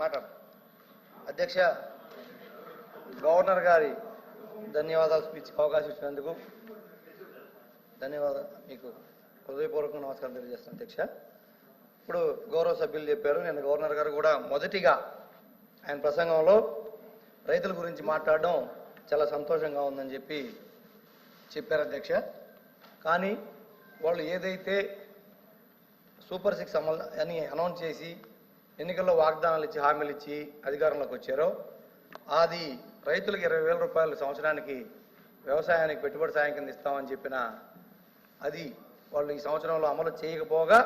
మాట్లాడు. అధ్యక్ష, గవర్నర్ గారి ధన్యవాదాలు స్పీచ్కి అవకాశం ఇచ్చినందుకు ధన్యవాదాలు. మీకు హృదయపూర్వక నమస్కారం తెలియజేస్తాను అధ్యక్ష. ఇప్పుడు గౌరవ సభ్యులు చెప్పారు, నేను గవర్నర్ గారు కూడా మొదటిగా ఆయన ప్రసంగంలో రైతుల గురించి మాట్లాడడం చాలా సంతోషంగా ఉందని చెప్పారు అధ్యక్ష. కానీ వాళ్ళు ఏదైతే సూపర్ 6 అమలు అని అనౌన్స్ చేసి ఎన్నికల్లో వాగ్దానాలు ఇచ్చి హామీలు ఇచ్చి అధికారంలోకి వచ్చారో అది రైతులకు 20,000 రూపాయలు సంవత్సరానికి వ్యవసాయానికి పెట్టుబడి సాయం కింద ఇస్తామని చెప్పిన అది వాళ్ళు ఈ సంవత్సరంలో అమలు చేయకపోగా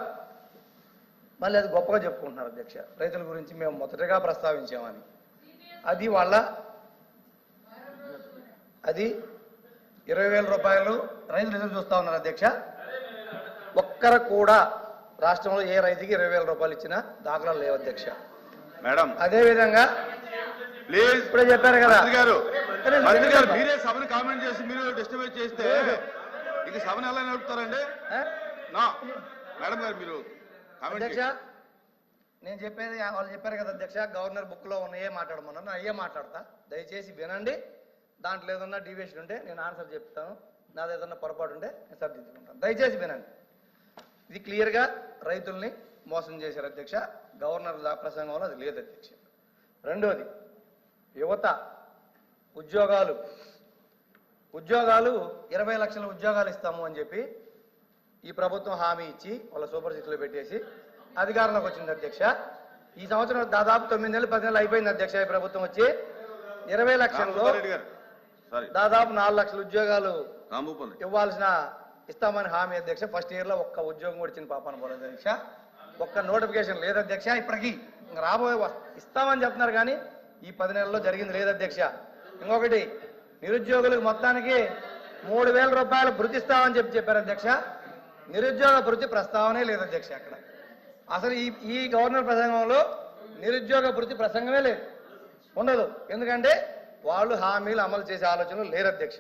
మళ్ళీ అది గొప్పగా చెప్పుకుంటున్నారు అధ్యక్ష. రైతుల గురించి మేము మొదటగా ప్రస్తావించామని అది 20,000 రూపాయలు రైతులు ఎదురు చూస్తూ ఉన్నారు అధ్యక్ష. ఒక్కరు కూడా రాష్ట్రంలో ఏ రైతుకి 20,000 రూపాయలు ఇచ్చినా దాఖలాలు లేవు అధ్యక్ష. మేడం అదేవిధంగా ప్లీజ్ ఇప్పుడే చెప్పారు కదా మంత్రి గారు మీరే సభను కామెంట్ చేసి మీరు డిస్టర్బ్ చేస్తే ఇక సభను ఎలా నడుపుతారండి? మేడం గారు మీరు అధ్యక్ష, నేను చెప్పేది వాళ్ళు చెప్పారు కదా అధ్యక్ష, గవర్నర్ బుక్లో ఉన్నాయే మాట్లాడమన్నారు, నేను అయ్యే మాట్లాడతా. దయచేసి వినండి. దాంట్లో ఏదన్నా డీవియేషన్ ఉంటే నేను ఆన్సర్ చెప్తాను, నాది ఏదన్నా పొరపాటు ఉంటే నేను సరిదిద్దుకుంటాను. దయచేసి వినండి. ఇది క్లియర్గా రైతుల్ని మోసం చేశారు అధ్యక్ష. గవర్నర్ ప్రసంగంలో అది లేదు అధ్యక్ష. రెండోది, యువత ఉద్యోగాలు 20 లక్షల ఉద్యోగాలు ఇస్తాము అని చెప్పి ఈ ప్రభుత్వం హామీ ఇచ్చి వాళ్ళ సూపర్ 6లో పెట్టేసి అధికారంలోకి వచ్చింది అధ్యక్ష. ఈ సంవత్సరం దాదాపు 9 నెలలు 10 నెలలు అయిపోయింది అధ్యక్ష. ఈ ప్రభుత్వం వచ్చి 20 లక్షల్లో దాదాపు 4 లక్షల ఉద్యోగాలు ఇస్తామని హామీ అధ్యక్ష. ఫస్ట్ ఇయర్లో ఒక్క ఉద్యోగం కూడా ఇచ్చిన పాపాన పోలేదు అధ్యక్ష. ఒక్క నోటిఫికేషన్ లేదు అధ్యక్ష. ఇప్పటికీ రాబోయే ఇస్తామని చెప్తున్నారు కానీ ఈ 10 నెలల్లో జరిగింది లేదు అధ్యక్ష. ఇంకొకటి, నిరుద్యోగులకు మొత్తానికి 3,000 రూపాయలు భృతి ఇస్తామని చెప్పారు అధ్యక్ష. నిరుద్యోగ భృతి ప్రస్తావనే లేదు అధ్యక్ష. అక్కడ అసలు ఈ గవర్నర్ ప్రసంగంలో నిరుద్యోగ భృతి ప్రసంగమే లేదు, ఉండదు. ఎందుకంటే వాళ్ళు హామీలు అమలు చేసే ఆలోచనలు లేరు అధ్యక్ష.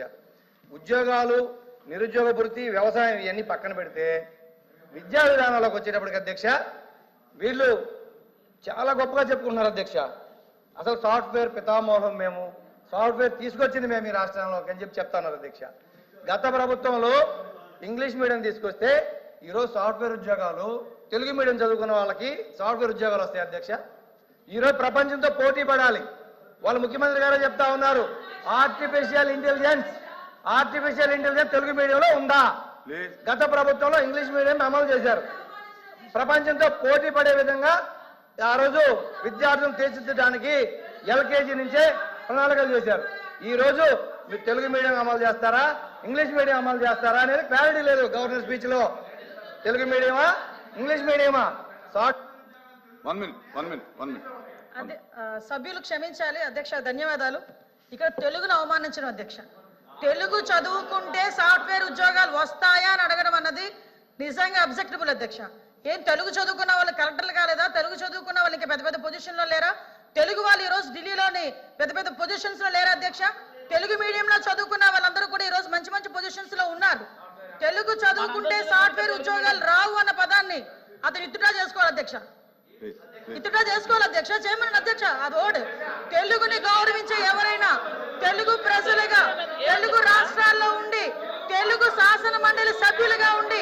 ఉద్యోగాలు, నిరుద్యోగ భృతి, వ్యవసాయం ఇవన్నీ పక్కన పెడితే విద్యా విధానాలకు వచ్చేటప్పటికి అధ్యక్ష వీళ్ళు చాలా గొప్పగా చెప్పుకుంటున్నారు అధ్యక్ష. అసలు సాఫ్ట్వేర్ పితామోహం మేము, సాఫ్ట్వేర్ తీసుకొచ్చింది మేము ఈ రాష్ట్రంలోకి అని చెప్తున్నారు అధ్యక్ష. గత ప్రభుత్వంలో ఇంగ్లీష్ మీడియం తీసుకొస్తే ఈరోజు సాఫ్ట్వేర్ ఉద్యోగాలు, తెలుగు మీడియం చదువుకున్న వాళ్ళకి సాఫ్ట్వేర్ ఉద్యోగాలు వస్తాయి అధ్యక్ష. ఈరోజు ప్రపంచంతో పోటీ పడాలి. వాళ్ళు ముఖ్యమంత్రి గారు చెప్తా ఉన్నారు, ఆర్టిఫిషియల్ ఇంటెలిజెన్స్ తెలుగు మీడియంలో ఉందా? గత ప్రభుత్వంలో ఇంగ్లీష్ మీడియం అమలు చేశారు. ప్రపంచంతో పోటీ పడే విధంగా ఆ రోజు విద్యార్థులను తీర్చిదిద్దడానికి ఎల్కేజీ నుంచే ప్రణాళికలు చేశారు. ఈ రోజు మీరు తెలుగు మీడియం అమలు చేస్తారా, ఇంగ్లీష్ మీడియం అమలు చేస్తారా అనేది క్లారిటీ లేదు గవర్నర్ స్పీచ్ లో. తెలుగు మీడియమా, ఇంగ్లీష్ మీడియమా? సభ్యులు క్షమించాలి అధ్యక్ష, ధన్యవాదాలు. ఇక్కడ తెలుగును అవమానించడం అధ్యక్ష. తెలుగు చదువుకుంటే సాఫ్ట్వేర్ ఉద్యోగాలు వస్తాయా అని అడగడం అన్నది నిజంగా అబ్జెక్టబుల్ అధ్యక్ష. ఏం తెలుగు చదువుకున్న వాళ్ళు కలెక్టర్లు కాలేదా? తెలుగు చదువుకున్న వాళ్ళు ఇంకా పెద్ద పెద్ద పొజిషన్లో లేరా? తెలుగు వాళ్ళు ఈరోజు ఢిల్లీలోని పెద్ద పెద్ద పొజిషన్స్ లో లేరా అధ్యక్ష? తెలుగు మీడియంలో చదువుకున్న వాళ్ళందరూ కూడా ఈరోజు మంచి మంచి పొజిషన్స్ లో ఉన్నారు. తెలుగు చదువుకుంటే సాఫ్ట్వేర్ ఉద్యోగాలు రావు అన్న పదాన్ని అతను ఇత్తుడా చేసుకోవాలి అధ్యక్ష. చేయమని అధ్యక్ష. అది ఓడ్ తెలుగుని గౌరవించే ఎవరైనా తెలుగు ప్రజలుగా, తెలుగు రాష్ట్రాల్లో ఉండి, తెలుగు శాసన మండలి సభ్యులుగా ఉండి,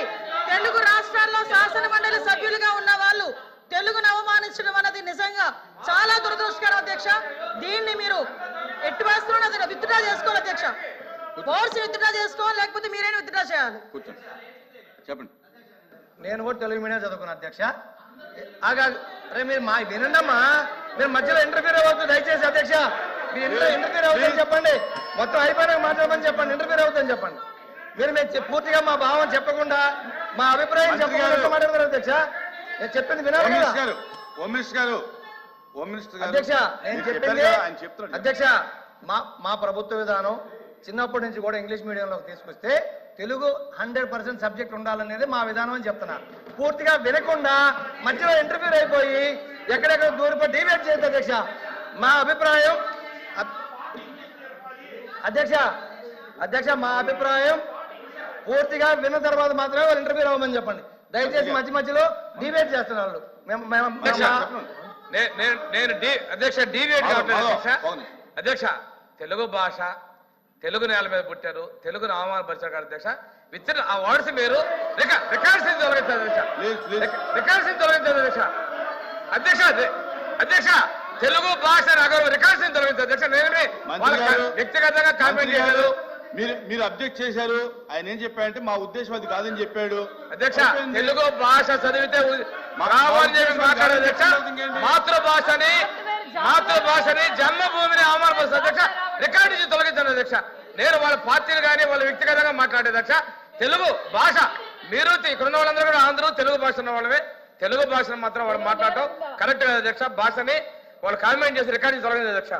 తెలుగు రాష్ట్రాల్లో శాసన మండలి సభ్యులుగా ఉన్న వాళ్ళు తెలుగును అవమానించడం అన్నది నిజంగా చాలా దురదృష్టకరం అధ్యక్ష. దీన్ని మీరు ఎట్టి వేస్తున్నది విత్డ్రా చేసుకోవాలి అధ్యక్ష. ఫోర్స్ విత్డ్రా చేసుకోవాలి, లేకపోతే మీరైనా విత్డ్రా చేయాలి. చెప్పండి. నేను కూడా తెలుగు మీడియం చదువుకున్నా అధ్యక్ష. అరే మీరు మా వినండమ్మా, మీరు మధ్యలో ఇంటర్వ్యూ అవ్వద్దు దయచేసి అధ్యక్ష. మీరు ఇంటర్వ్యూ అవుతుందని చెప్పండి, మొత్తం అయిపోయినాక మాట్లాడమని చెప్పండి, ఇంటర్వ్యూ అవుతుందని చెప్పండి. మీరు పూర్తిగా మా భావం చెప్పకుండా, మా అభిప్రాయం చెప్పకుండా మాట్లాడతారు అధ్యక్ష. నేను చెప్పింది వినాలి అధ్యక్ష. నేను చెప్పింది అధ్యక్ష, మా ప్రభుత్వ విధానం చిన్నప్పటి నుంచి కూడా ఇంగ్లీష్ మీడియంలోకి తీసుకొస్తే తెలుగు 100% సబ్జెక్ట్ ఉండాలనేది మా విధానం అని చెప్తున్నారు. పూర్తిగా వినకుండా మధ్యలో ఇంటర్వ్యూ అయిపోయి ఎక్కడెక్కడ దూరపడి డిబేట్ చేయొద్దు అధ్యక్ష. మా అభిప్రాయం అధ్యక్ష మా అభిప్రాయం పూర్తిగా విన్న తర్వాత మాత్రమే వాళ్ళు ఇంటర్వ్యూ అవ్వమని చెప్పండి దయచేసి. మధ్యలో డిబేట్ చేస్తున్నారు. నేను అధ్యక్ష డీవియేట్ కావట్లేదు అధ్యక్ష. బాగుంది. అధ్యక్ష తెలుగు భాష తెలుగు నేల మీద పుట్టారు, తెలుగును అవమానపరిచారు కదా అధ్యక్ష. విత్ ఆ వర్డ్స్ మీరు రికార్డ్స్ తొలగించారు అధ్యక్ష. రికార్డ్స్ తొలగించారు అధ్యక్ష. అధ్యక్ష అధ్యక్ష తెలుగు భాష రికార్డ్స్ తొలగించారు అధ్యక్ష. నేనే వ్యక్తిగతంగా కామెంట్ చేయలేదు. మీరు అబ్జెక్ట్ చేశారు. ఆయన ఏం చెప్పాడంటే మా ఉద్దేశం అది కాదని చెప్పాడు అధ్యక్ష. తెలుగు భాష చదివితే రావాలని చెప్పి మాట్లాడే అధ్యక్ష. మాతృభాషని జన్మభూమిని అవమానపరుస్తారు అధ్యక్ష. రికార్డు నుంచి తొలగించాను అధ్యక్ష. నేను వాళ్ళ పార్టీలు కానీ వాళ్ళ వ్యక్తిగతంగా మాట్లాడే అధ్యక్ష. తెలుగు భాష మీరు ఇక్కడ ఉన్న వాళ్ళందరూ కూడా అందరూ తెలుగు భాష ఉన్న వాళ్ళమే. తెలుగు భాషను మాత్రం వాళ్ళు మాట్లాడటం కరెక్ట్ కదా అధ్యక్ష. భాషని వాళ్ళు కామెంట్ చేసి రికార్డు నుంచి తొలగించారు అధ్యక్ష.